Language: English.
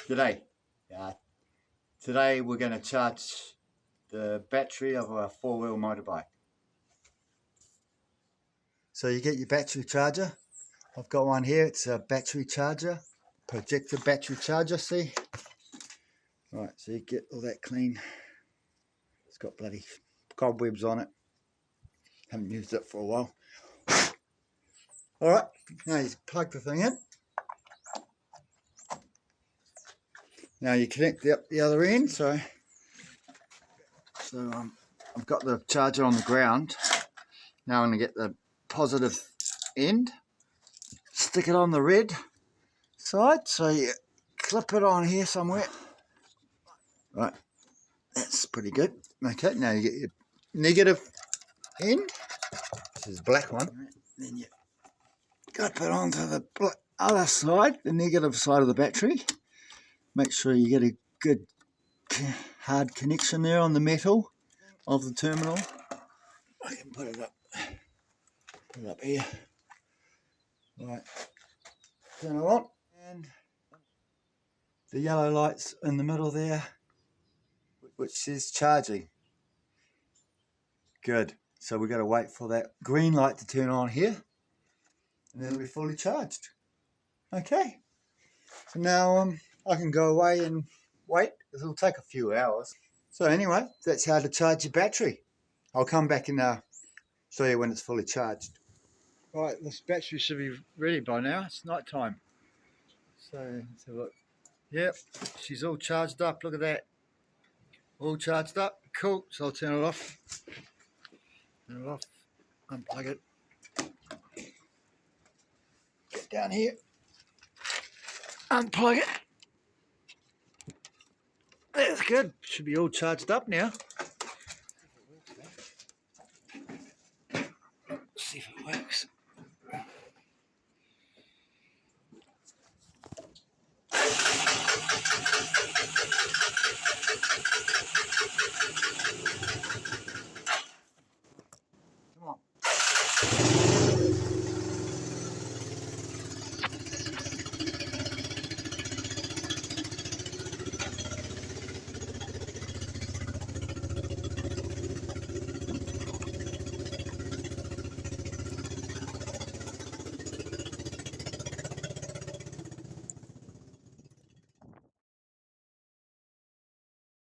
G'day. Today we're going to charge the battery of a four-wheel motorbike. So you get your battery charger. I've got one here. It's a battery charger, projector battery charger, see? Right, so you get all that clean. It's got bloody cobwebs on it. Haven't used it for a while. Alright, now you plug the thing in. Now you connect the other end, so I've got the charger on the ground. Now I'm going to get the positive end, stick it on the red side, so you clip it on here somewhere. Right, that's pretty good. Okay, now you get your negative end, this is the black one, then you clip it onto the other side, the negative side of the battery. Make sure you get a good hard connection there on the metal of the terminal. I can put it up here. Right, turn it on, and the yellow light's in the middle there, which says charging. Good. So we've got to wait for that green light to turn on here, and then it'll be fully charged. Okay. So now I can go away and wait, because it'll take a few hours. So anyway, that's how to charge your battery. I'll come back and show you when it's fully charged. Right, this battery should be ready by now. It's night time. So let's have a look. Yep, she's all charged up. Look at that. All charged up. Cool. So I'll turn it off. Turn it off. Unplug it. Get down here. Unplug it. That's good. Should be all charged up now. Let's see if it works.